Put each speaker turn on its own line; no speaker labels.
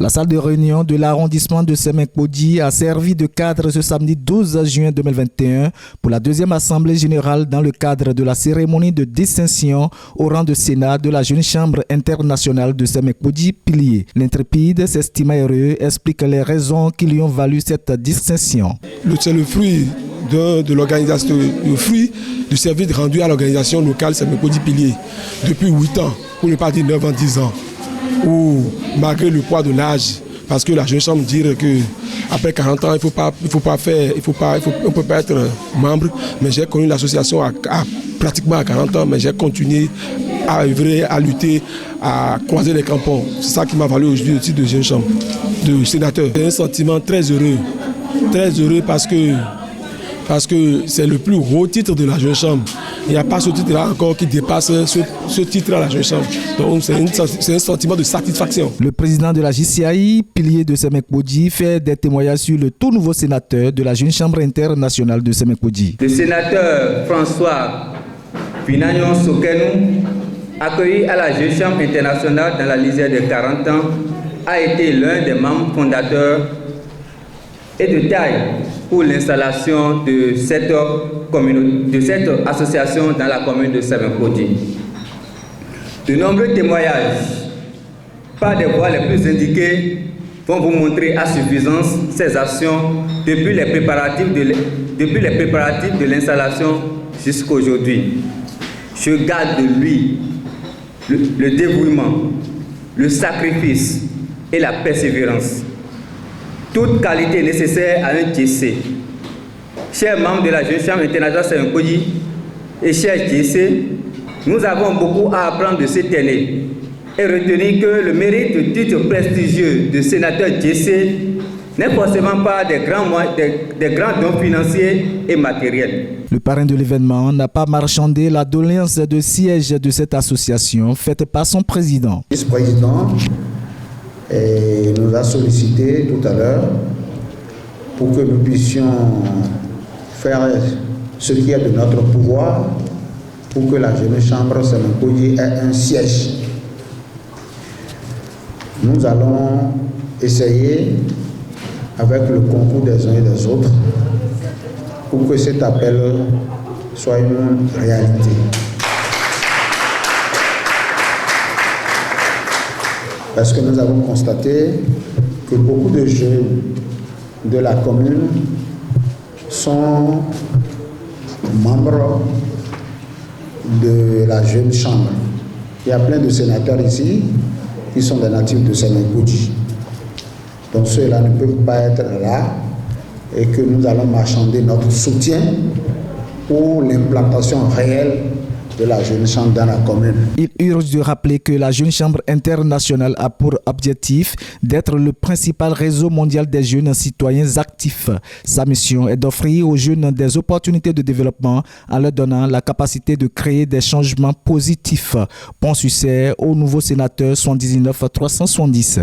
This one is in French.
La salle de réunion de l'arrondissement de Semenkoji a servi de cadre ce samedi 12 juin 2021 pour la deuxième assemblée générale dans le cadre de la cérémonie de distinction au rang de Sénat de la Jeune Chambre internationale de Semenkoji Pilier. L'intrépide s'estime heureux, explique les raisons qui lui ont valu cette distinction.
C'est le fruit de l'organisation, le fruit du service rendu à l'organisation locale Semenkoji Pilier depuis 8 ans, pour ne pas dire 9 ans, 10 ans. Où, malgré le poids de l'âge, parce que la Jeune Chambre dit qu'après 40 ans, on ne peut pas être membre, mais j'ai connu l'association pratiquement à 40 ans, mais j'ai continué à œuvrer, à lutter, à croiser les crampons. C'est ça qui m'a valu aujourd'hui le titre de Jeune Chambre, de sénateur. C'est un sentiment très heureux parce que c'est le plus haut titre de la Jeune Chambre. Il n'y a pas ce titre-là encore qui dépasse ce titre à la Jeune Chambre. Donc c'est un sentiment de satisfaction.
Le président de la JCI, pilier de Semenkoji, fait des témoignages sur le tout nouveau sénateur de la Jeune Chambre internationale de Semenkoji.
Le sénateur François Pinagnon Sokenou, accueilli à la Jeune Chambre internationale dans la lisière de 40 ans, a été l'un des membres fondateurs et de taille pour l'installation de cette association dans la commune de Semenkoji. De nombreux témoignages, par des voix les plus indiquées, vont vous montrer à suffisance ces actions depuis les préparatifs de l'installation jusqu'à aujourd'hui. Je garde de lui le dévouement, le sacrifice et la persévérance. Toute qualité nécessaire à un JC. Chers membres de la Jeune Chambre internationale Semenkoji et chers JC, nous avons beaucoup à apprendre de cette année et retenir que le mérite du titre prestigieux de sénateur JC n'est forcément pas des grands dons financiers et matériels.
Le parrain de l'événement n'a pas marchandé la doléance de siège de cette association faite par son président.
Le vice-président nous a sollicité tout à l'heure pour que nous puissions faire ce qui est de notre pouvoir pour que la Jeune Chambre Semenkoji ait un siège. Nous allons essayer, avec le concours des uns et des autres, pour que cet appel soit une réalité. Parce que nous avons constaté que beaucoup de jeunes de la commune sont membres de la Jeune Chambre. Il y a plein de sénateurs ici qui sont des natifs de Semenkoji. Donc ceux-là ne peuvent pas être là et que nous allons marchander notre soutien pour l'implantation réelle de la Jeune Chambre dans la commune.
Il urge de rappeler que la Jeune Chambre internationale a pour objectif d'être le principal réseau mondial des jeunes citoyens actifs. Sa mission est d'offrir aux jeunes des opportunités de développement en leur donnant la capacité de créer des changements positifs. Bon succès au nouveau sénateur 79 370.